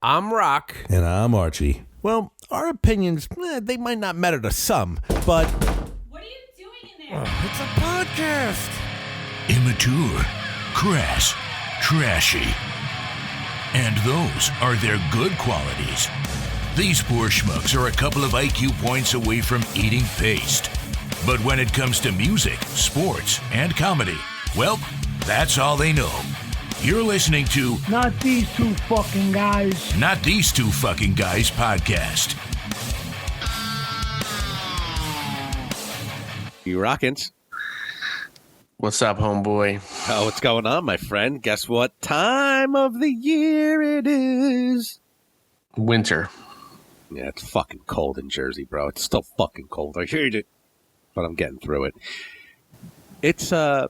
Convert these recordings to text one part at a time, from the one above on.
I'm Rock. And I'm Archie. Well, our opinions, they might not matter to some, but... What are you doing in there? It's a podcast. Immature, crass, trashy. And those are their good qualities. These poor schmucks are a couple of IQ points away from eating paste. But when it comes to music, sports, and comedy, well, that's all they know. You're listening to Not These Two Fucking Guys. Not These Two Fucking Guys podcast. You rockin'? What's up, homeboy? Oh, what's going on, my friend? Guess what time of the year it is? Winter. Yeah, it's fucking cold in Jersey, bro. It's still fucking cold. I hate it, but I'm getting through it. It's our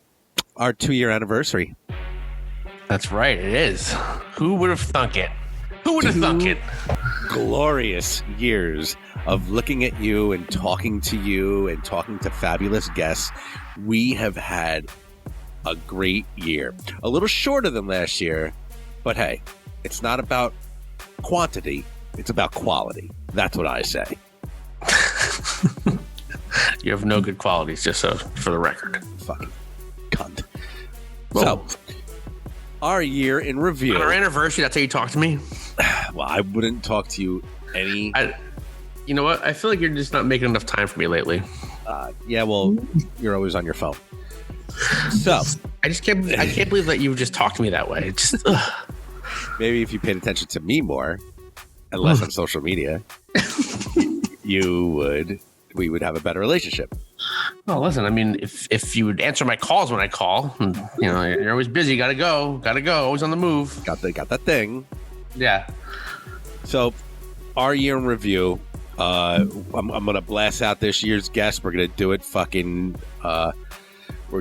2-year anniversary. That's right, it is. Who would have thunk it? Who would have thunk it? Glorious years of looking at you and talking to you and talking to fabulous guests. We have had a great year. A little shorter than last year, but hey, it's not about quantity, it's about quality. That's what I say. You have no good qualities, just so for the record. Fucking cunt. Whoa. So, our year in review. On our anniversary, that's how you talk to me? Well, I wouldn't talk to you any... You know what? I feel like you're just not making enough time for me lately. Yeah, well, you're always on your phone. So... I can't believe that you just talked to me that way. It just... Maybe if you paid attention to me more, and less on social media, we would have a better relationship. Oh, listen, I mean, if you would answer my calls when I call, and, you know, you're always busy, gotta go, always on the move. Got that thing. Yeah. So, our year in review, I'm going to blast out this year's guest. We're going to do it we're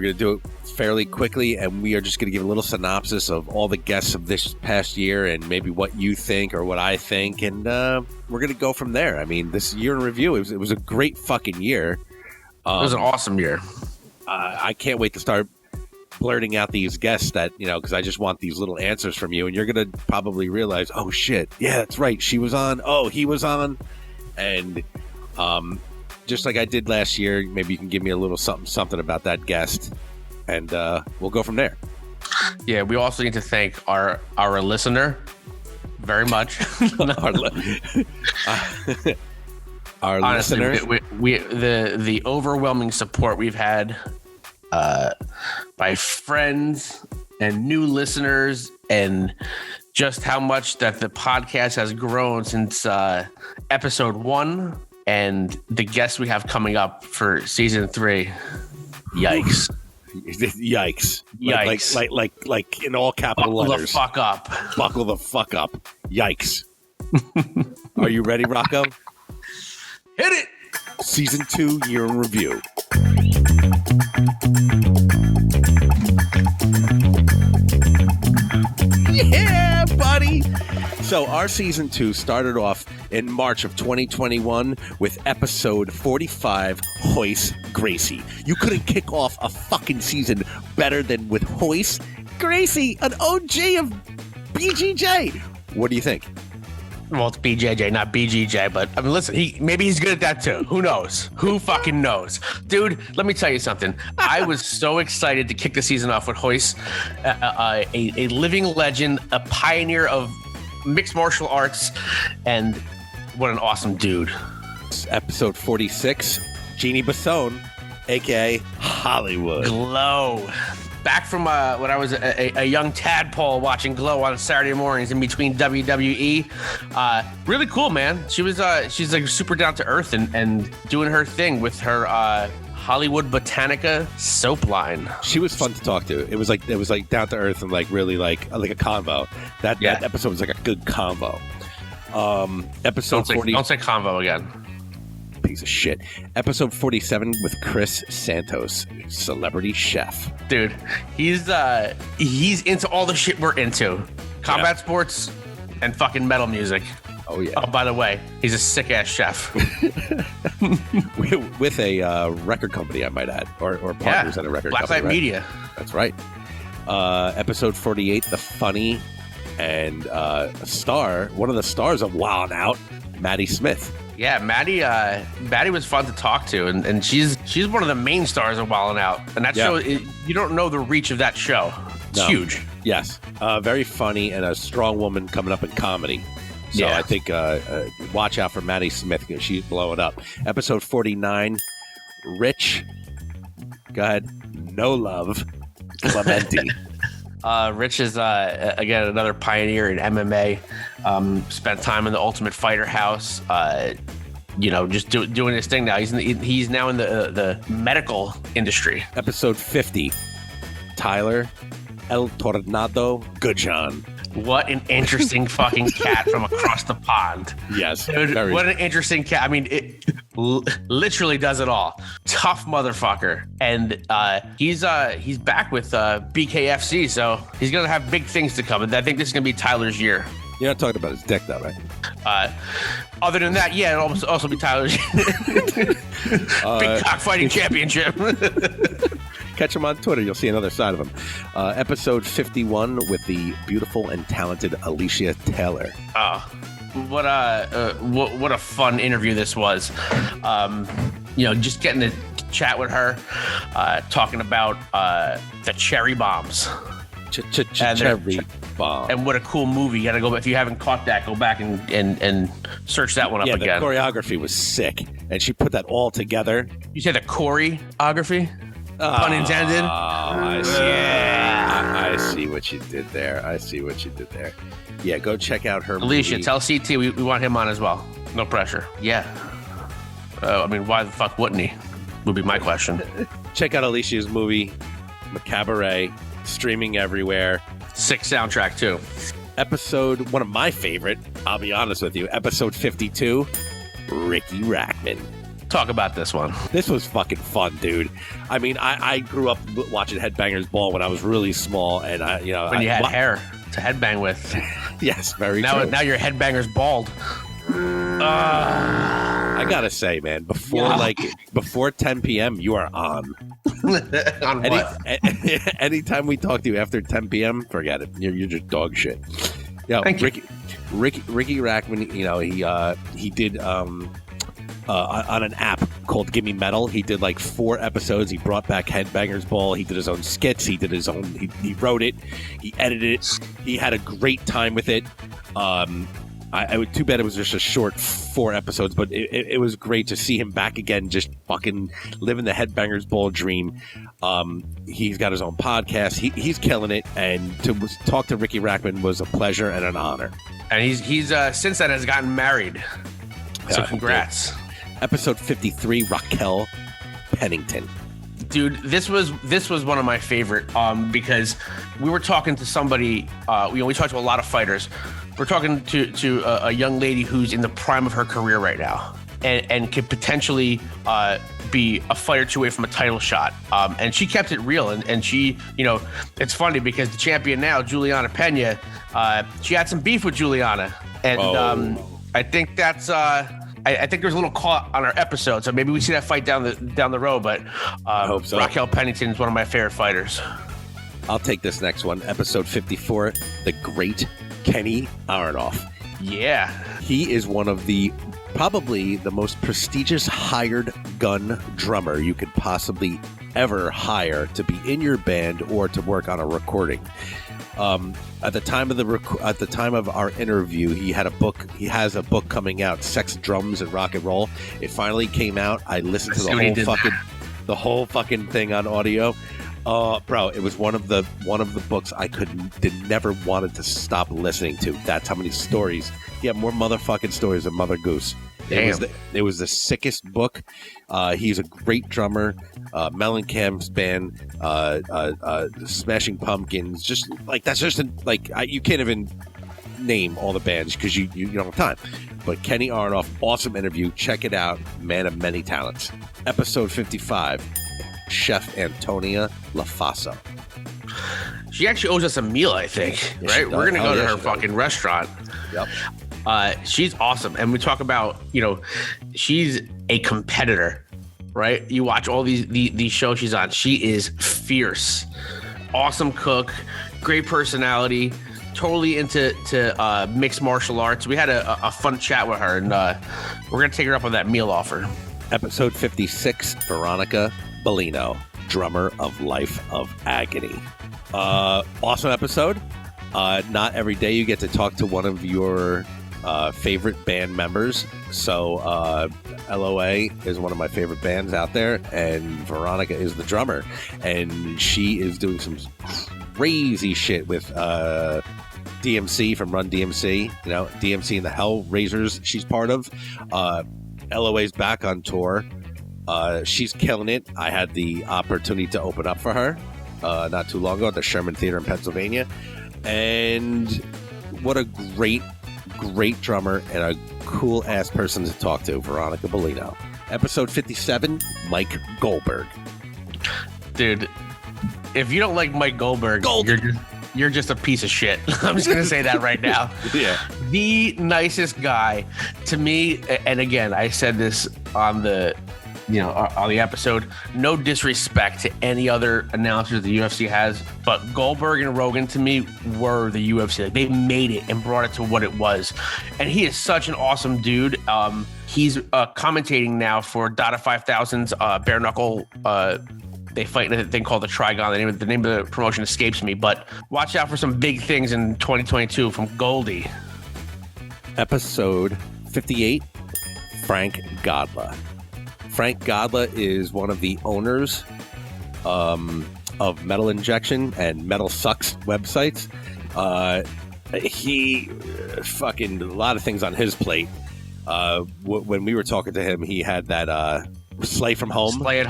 going to do it fairly quickly, and we are just going to give a little synopsis of all the guests of this past year and maybe what you think or what I think, and we're going to go from there. I mean, this year in review, it was a great fucking year. It was an awesome year. I can't wait to start blurting out these guests that, you know, because I just want these little answers from you, and you're going to probably realize, oh, shit, yeah, that's right, she was on, oh, he was on, and just like I did last year, maybe you can give me a little something about that guest, and we'll go from there. Yeah, we also need to thank our listener very much. Our honestly, listener, the overwhelming support we've had by friends and new listeners, and just how much that the podcast has grown since episode 1, and the guests we have coming up for season 3. Yikes! Yikes! Yikes! Like in all capital letters. Buckle the fuck up! Buckle the fuck up! Yikes! Are you ready, Rocco? Hit it! Season 2, year in review. Yeah, buddy! So our season 2 started off in March of 2021 with episode 45, Hoist Gracie. You couldn't kick off a fucking season better than with Hoist Gracie, an OG of BGJ. What do you think? Well, it's BJJ, not BGJ, but I mean, listen, maybe he's good at that too. Who knows? Who fucking knows? Dude, let me tell you something. I was so excited to kick the season off with Hoist, a living legend, a pioneer of mixed martial arts, and what an awesome dude. Episode 46, Jeannie Basone, a.k.a. Hollywood. Glow. Back from when I was a young tadpole watching Glow on Saturday mornings in between WWE. Really cool, man. She's like super down to earth and doing her thing with her Hollywood Botanica soap line. She was fun to talk to. It was like down to earth and like really like a convo. That episode was like a good convo. Episode 40. Don't say convo again. Piece of shit. Episode 47 with Chris Santos, celebrity chef. Dude, he's into all the shit we're into. Combat sports and fucking metal music. Oh, yeah. Oh, by the way, he's a sick-ass chef. With a record company, I might add. Or partners at a record company. Blacklight Media. That's right. Episode 48, the funny and one of the stars of Wild 'N Out, Maddie Smith. Yeah, Maddie was fun to talk to, and she's one of the main stars of Wild 'N Out, and that show, you don't know the reach of that show. It's huge. Yes, very funny and a strong woman coming up in comedy. So I think watch out for Maddie Smith because she's blowing up. Episode 49, Rich. Go ahead. No Love, Clementi. Rich is again another pioneer in MMA. Spent time in the Ultimate Fighter house. Just doing his thing now. He's now in the medical industry. Episode 50, Tyler El Tornado Goodjohn. What an interesting fucking cat from across the pond. Yes. Dude, what an interesting cat. I mean, it literally does it all. Tough motherfucker. And he's back with BKFC, so he's going to have big things to come. And I think this is going to be Tyler's year. You're not talking about his dick, though, right? Other than that, yeah, it'll also be Tyler's big cockfighting championship. Catch him on Twitter. You'll see another side of him. Episode 51 with the beautiful and talented Alicia Taylor. Oh, what a fun interview this was. Just getting to chat with her, talking about the cherry bombs. Cherry bomb. And what a cool movie. You got to go, if you haven't caught that, go back and search that one up again. Yeah, the choreography was sick. And she put that all together. You say the choreography? Pun intended. Oh, I see. Yeah. I see what you did there. Yeah, go check out her Alicia, movie. tell CT we want him on as well. No pressure. Yeah. Why the fuck wouldn't he? Would be my question. Check out Alicia's movie, Macabaret, streaming everywhere. Sick soundtrack, too. Episode, one of my favorite, I'll be honest with you, episode 52, Ricky Rackman. Talk about this one. This was fucking fun, dude. I mean, I grew up watching Headbangers Ball when I was really small, and when you had hair to headbang with. Yes, very true. Now your headbanger's bald. I gotta say, man, before 10 p.m., you are on. On what? Anytime we talk to you after 10 p.m., forget it. You're just dog shit. Thank you. Ricky Rackman, he did on an app called Gimme Metal. He did like 4 episodes. He brought back Headbangers Ball. He did his own skits. He did his own. He wrote it. He edited it. He had a great time with it. Too bad it was just a short 4 episodes, but it was great to see him back again, just fucking living the Headbangers Ball dream. He's got his own podcast. He's killing it, and to talk to Ricky Rackman was a pleasure and an honor. And he's since then has gotten married. So congrats. Episode 53, Raquel Pennington. Dude, this was one of my favorite because we were talking to somebody. We talked to a lot of fighters. We're talking to a young lady who's in the prime of her career right now, and could potentially be a fight or two away from a title shot. And she kept it real. And she, it's funny because the champion now, Juliana Pena, she had some beef with Juliana, and I think that's. I think there's a little caught on our episode, so maybe we see that fight down the road. But I hope so. Raquel Pennington is one of my favorite fighters. I'll take this next one. Episode 54, the great Kenny Aronoff. Yeah. He is one of probably the most prestigious hired gun drummer you could possibly ever hire to be in your band or to work on a recording. At the time of our interview, he has a book coming out, Sex, Drums, and Rock and Roll. It finally came out. I listened to the whole fucking thing on audio. Bro, it was one of the books I never wanted to stop listening to. That's how many stories. Yeah, more motherfucking stories than Mother Goose. Damn. It was the sickest book. He's a great drummer. Mellencamp's band, Smashing Pumpkins. Just like that's just you can't even name all the bands because you don't have time. But Kenny Aronoff, awesome interview. Check it out. Man of many talents. Episode 55. Chef Antonia LaFaso. She actually owes us a meal, I think. Yeah, right? We're gonna go to her does. fucking restaurant. Yep. She's awesome, and we talk about she's a competitor, right? You watch all these shows she's on. She is fierce, awesome cook, great personality, totally into mixed martial arts. We had a fun chat with her, and we're gonna take her up on that meal offer. Episode 56, Veronica Bellino, drummer of Life of Agony. Awesome episode. Not every day you get to talk to one of your favorite band members. So LOA is one of my favorite bands out there, and Veronica is the drummer, and she is doing some crazy shit with DMC from Run DMC, you know, DMC and the Hellraisers she's part of. LOA's back on tour. She's killing it. I had the opportunity to open up for her not too long ago at the Sherman Theater in Pennsylvania, and what a great drummer and a cool ass person to talk to, Veronica Bellino. Episode 57, Mike Goldberg. Dude, if you don't like Mike Goldberg, you're just a piece of shit. I'm just gonna say that right now. Yeah. The nicest guy to me, and again, I said this on the episode. No disrespect to any other announcers the UFC has, but Goldberg and Rogan to me were the UFC. Like, they made it and brought it to what it was, and he is such an awesome dude. He's commentating now for Dada 5000's bare knuckle. They fight in a thing called the Trigon. The name of the promotion escapes me, but watch out for some big things in 2022 from Goldie. Episode 58, Frank Godla. Frank Godla is one of the owners of Metal Injection and Metal Sucks websites. He fucking a lot of things on his plate. When we were talking to him, he had that Slay from Home. Slay at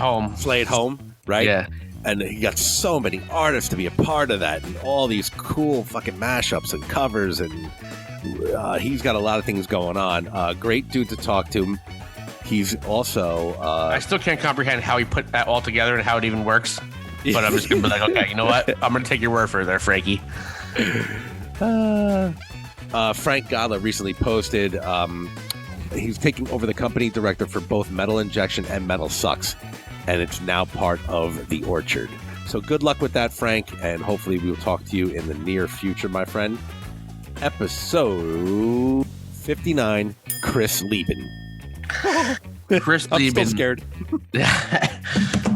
Home. Right? Yeah. And he got so many artists to be a part of that, and all these cool fucking mashups and covers, and he's got a lot of things going on. Great dude to talk to. He's also... I still can't comprehend how he put that all together and how it even works. But I'm just going to be like, okay, you know what? I'm going to take your word for it there, Frankie. Frank Godla recently posted... he's taking over the company director for both Metal Injection and Metal Sucks, and it's now part of The Orchard. So good luck with that, Frank, and hopefully we'll talk to you in the near future, my friend. Episode 59, Chris Lieben. Chris I'm Lieben. still scared.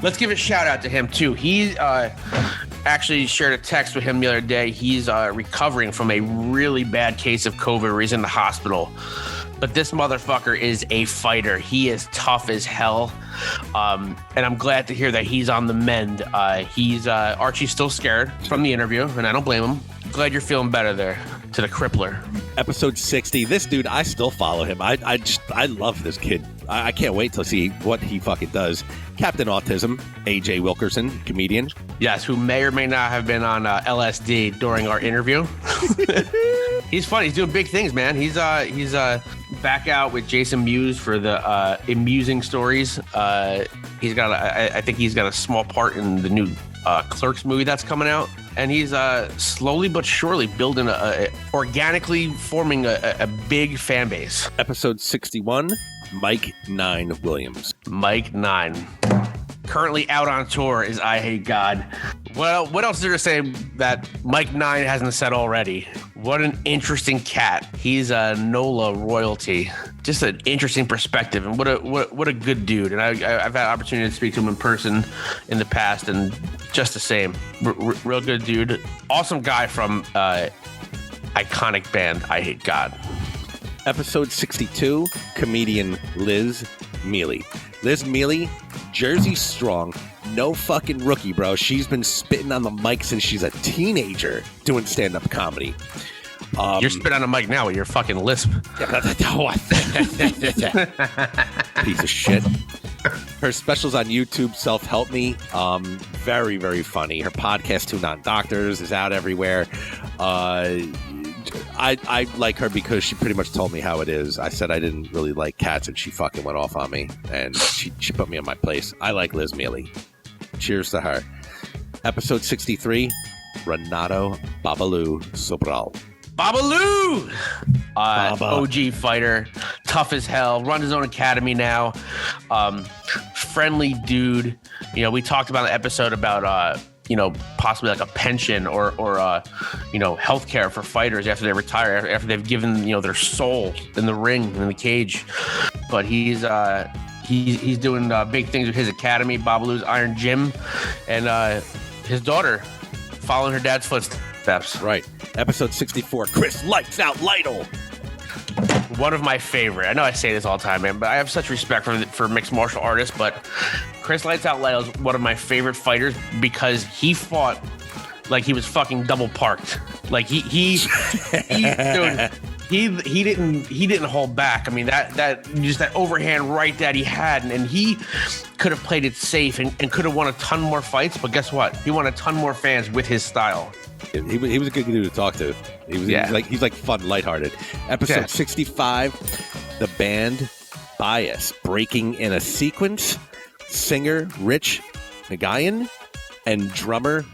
Let's give a shout out to him too. He actually shared a text with him the other day. He's recovering from a really bad case of COVID where he's in the hospital. But this motherfucker is a fighter. He is tough as hell. And I'm glad to hear that he's on the mend. Archie's still scared from the interview, and I don't blame him. Glad you're feeling better there, to the crippler. Episode 60. This dude, I still follow him. I love this kid. I can't wait to see what he fucking does. Captain Autism, AJ Wilkerson, comedian. Yes, who may or may not have been on LSD during our interview. He's funny. He's doing big things, man. He's back out with Jason Mewes for the Amusing Stories. He's got I think he's got a small part in the new Clerks movie that's coming out, and he's slowly but surely building organically forming a big fan base. Episode 61, Mike 9 Williams. Mike 9. Currently out on tour is I Hate God. Well, what else is there to say that Mike 9 hasn't said already? What an interesting cat. He's a NOLA royalty. Just an interesting perspective, and what a good dude. And I've had opportunity to speak to him in person in the past, and just the same. Real good dude. Awesome guy from iconic band I Hate God. Episode 62, comedian Liz Mealy. Liz Mealy, Jersey strong, no fucking rookie, bro. She's been spitting on the mic since she's a teenager doing stand-up comedy. You're spitting on a mic now with your fucking lisp. Piece of shit. Her specials on YouTube, Self-Help Me, very, very funny. Her podcast, Two Non-Doctors, is out everywhere. I like her because she pretty much told me how it is. I said I didn't really like cats, and she fucking went off on me, and she put me in my place. I like Liz Mealy. Cheers to her. Episode 63, Renato Babalu Sobral. Babalu! OG fighter, tough as hell, runs his own academy now. Friendly dude. You know, we talked about an episode about possibly like a pension or health care for fighters after they retire, after they've given, their soul in the ring, in the cage. But he's doing big things with his academy, Babalu's Iron Gym, and his daughter following her dad's footsteps. Right. Episode 64, Chris Lights Out Lytle. One of my favorite. I know I say this all the time, man, but I have such respect for mixed martial artists. But Chris Lights Out Lytle is one of my favorite fighters because he fought like he was fucking double parked. Like he dude, he didn't hold back. I mean, that overhand right that he had, and he could have played it safe and could have won a ton more fights. But guess what? He won a ton more fans with his style. He was a good dude to talk to. He's like fun, lighthearted. Episode 65, the band Bias breaking in a sequence. Singer Rich Magayan and drummer,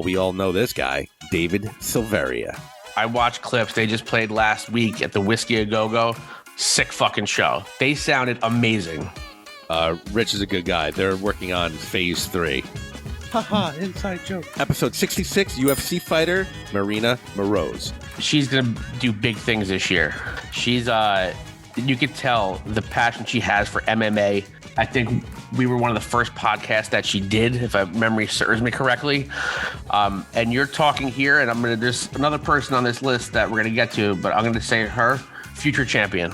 we all know this guy, David Silveria. I watched clips. They just played last week at the Whiskey A Go-Go. Sick fucking show. They sounded amazing. Rich is a good guy. They're working on phase 3. Haha, inside joke. Episode 66, UFC fighter Marina Moroz. She's going to do big things this year. She's, you could tell the passion she has for MMA. I think we were one of the first podcasts that she did, if my memory serves me correctly. And you're talking here, and there's another person on this list that we're going to get to, but I'm going to say her, future champion.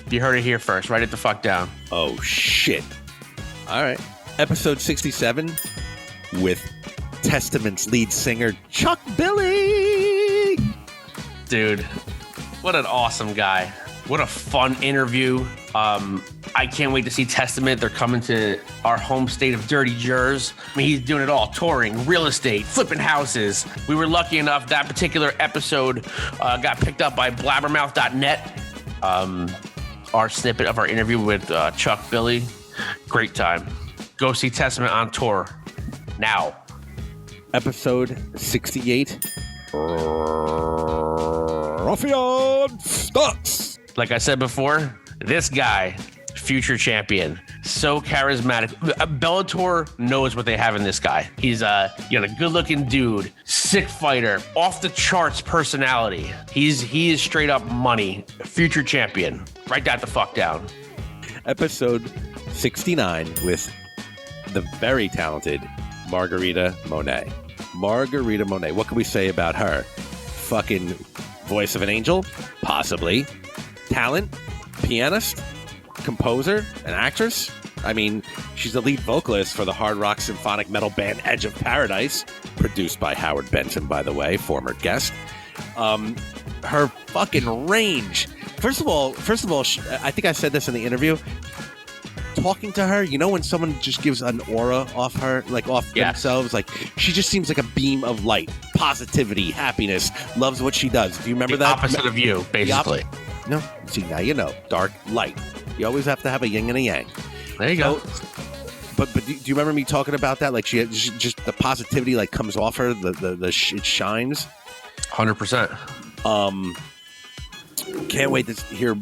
You heard it here first. Write it the fuck down. Oh, shit. All right. Episode 67 with Testament's lead singer, Chuck Billy. Dude, what an awesome guy. What a fun interview. I can't wait to see Testament. They're coming to our home state of Dirty Jers. I mean, he's doing it all. Touring, real estate, flipping houses. We were lucky enough that particular episode got picked up by blabbermouth.net. Our snippet of our interview with Chuck Billy. Great time. Go see Testament on tour now. Episode 68. Ruffian Stutz. Like I said before, this guy, future champion, so charismatic. Bellator knows what they have in this guy. He's a good-looking dude, sick fighter, off the charts personality. He is straight up money. Future champion. Write that the fuck down. Episode 69 with the very talented Margarita Monet. Margarita Monet. What can we say about her? Fucking voice of an angel? Possibly. Talent? Pianist? Composer? An actress? I mean, she's the lead vocalist for the hard rock symphonic metal band Edge of Paradise, produced by Howard Benson, by the way, former guest. Her fucking range. First of all, I think I said this in the interview. Talking to her, when someone just gives an aura off her, like off themselves, like she just seems like a beam of light, positivity, happiness, loves what she does. Do you remember that? Opposite of you, basically. No, see, now you know. Dark, light. You always have to have a yin and a yang. There you go. But do you remember me talking about that? Like she just the positivity like comes off her. It shines. 100%. Can't wait to hear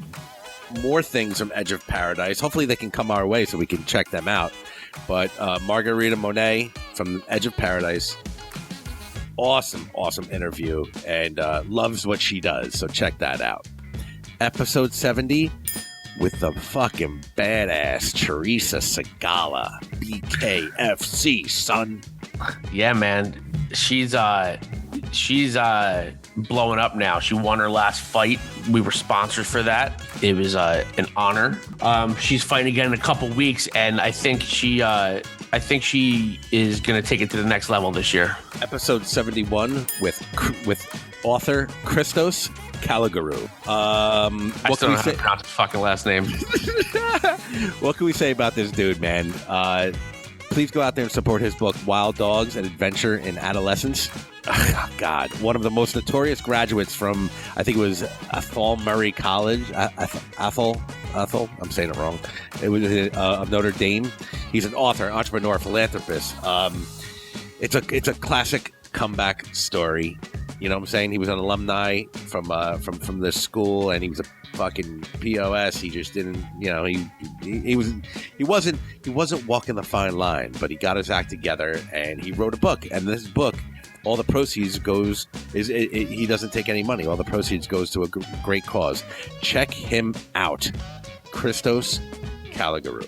more things from Edge of Paradise. Hopefully they can come our way so we can check them out. But Margarita Monet from Edge of Paradise, awesome interview, and loves what she does. So check that out. Episode 70 with the fucking badass Teresa Segala, BKFC, son. Yeah, man. She's blowing up now. She won her last fight. We were sponsored for that. It was an honor. She's fighting again in a couple weeks, and I think she is going to take it to the next level this year. Episode 71 with author Christos Caliguru. I still don't know how to pronounce his fucking last name. What can we say about this dude, man? Please go out there and support his book, Wild Dogs: An Adventure in Adolescence. Oh, God, one of the most notorious graduates from, I think it was Athol Murray College. Athol, I'm saying it wrong. It was of Notre Dame. He's an author, entrepreneur, philanthropist. It's a classic comeback story. You know what I'm saying? He was an alumni from this school, and he was a fucking POS. He just didn't, you know, he wasn't walking the fine line, but he got his act together and he wrote a book. And this book, all the proceeds he doesn't take any money. All the proceeds goes to a great cause. Check him out, Christos Calligaroo.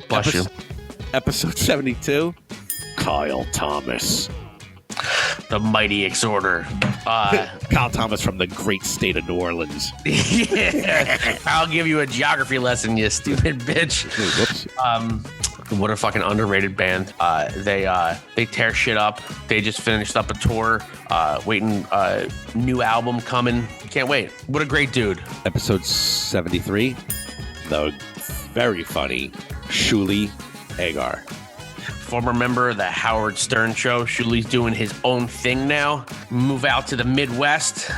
Bless you. Episode 72, Kyle Thomas. The mighty exhorter. Kyle Thomas from the great state of New Orleans. Yeah. I'll give you a geography lesson, you stupid bitch. Whoops. What a fucking underrated band. They tear shit up. They just finished up a tour. Waiting, new album coming. Can't wait. What a great dude. Episode 73, the very funny Shuli Agar. Former member of the Howard Stern Show. Shuli's doing his own thing now. Move out to the Midwest.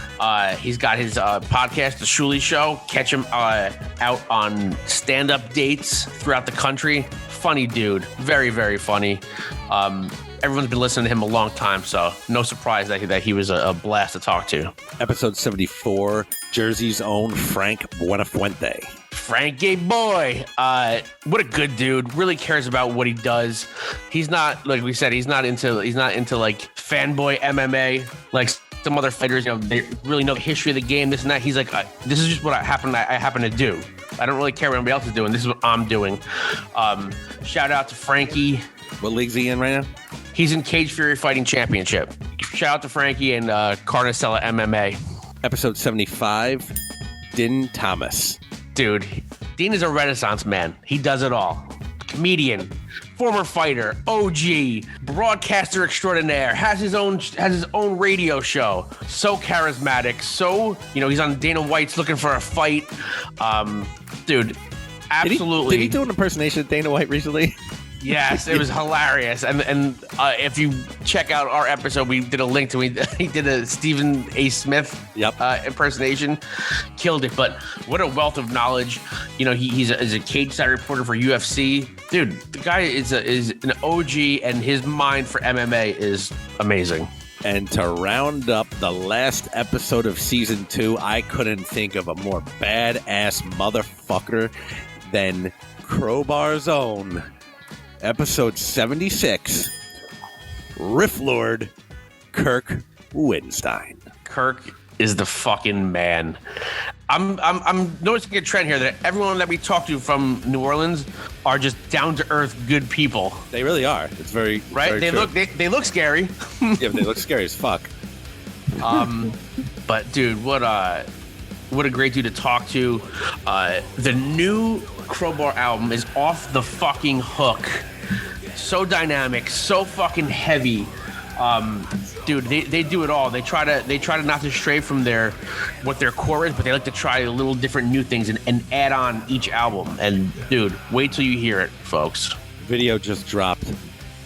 He's got his podcast, The Shuli Show. Catch him out on stand-up dates throughout the country. Funny dude. Very, very funny. Everyone's been listening to him a long time, so no surprise that he was a blast to talk to. Episode 74, Jersey's own Frank Buenafuente. Frankie boy, what a good dude. Really cares about what he does. He's not, like we said, he's not into like fanboy MMA like some other fighters. You know, they really know the history of the game, this and that. He's like, this is just what I happen to do. I don't really care what anybody else is doing. This is what I'm doing. Shout out to Frankie. What league's he in right now? He's in Cage Fury Fighting Championship. Shout out to Frankie and Carnicella MMA. Episode 75, Din Thomas. Dude, Dean is a renaissance man. He does it all. Comedian, former fighter, OG, broadcaster extraordinaire, has his own radio show. So charismatic. So, you know, he's on Dana White's Looking for a Fight. Dude, absolutely. Did he do an impersonation of Dana White recently? Yes, it was hilarious. And if you check out our episode, we did a link to he did a Stephen A. Smith impersonation. Killed it. But what a wealth of knowledge. You know, he's a cage side reporter for UFC. Dude, the guy is an OG, and his mind for MMA is amazing. And to round up the last episode of season 2, I couldn't think of a more badass motherfucker than Crowbar's own episode 76, Riff Lord Kirk Winstein. Kirk is the fucking man. I'm noticing a trend here that everyone that we talk to from New Orleans are just down to earth good people. They really are. It's very right. Very true. They look scary. Yeah, they look scary as fuck. But dude, what a great dude to talk to. The new Crowbar album is off the fucking hook. So dynamic, so fucking heavy. Dude, they do it all. They try to not to stray from what their core is, but they like to try little different new things and add on each album. And dude, wait till you hear it, folks. Video just dropped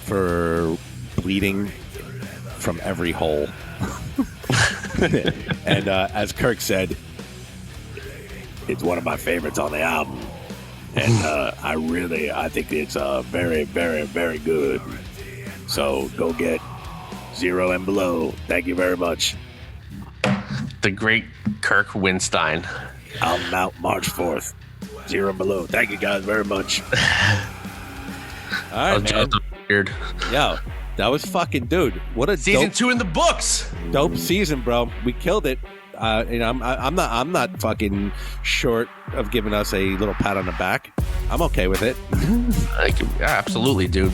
for Bleeding from Every Hole. And as Kirk said, it's one of my favorites on the album. And I think it's very, very, very good. So go get 0 and Below. Thank you very much. The great Kirk Winstein. Album out March 4th. 0 and Below. Thank you guys very much. All right, man. Weird. Yo, that was fucking, dude. What a season 2 in the books. Dope season, bro. We killed it. I'm not fucking short of giving us a little pat on the back. I'm okay with it. Absolutely, dude.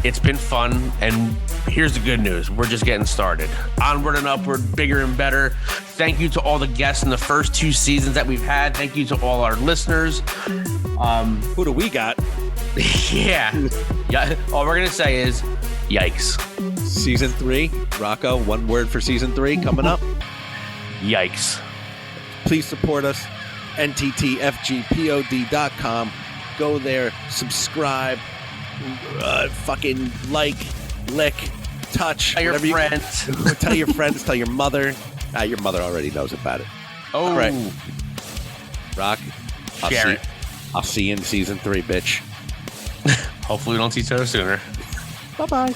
It's been fun, and here's the good news: we're just getting started. Onward and upward, bigger and better. Thank you to all the guests in the first 2 seasons that we've had. Thank you to all our listeners. Who do we got? Yeah. All we're gonna say is, yikes. Season 3, Rocco. One word for season 3 coming up. Yikes. Please support us. NTTFGPOD.com. Go there, subscribe, fucking like, lick, touch. Tell your friends. Tell your friends, tell your mother. Your mother already knows about it. Oh. All right. Rock, Share I'll see you in season 3, bitch. Hopefully we don't see each other sooner. Bye-bye.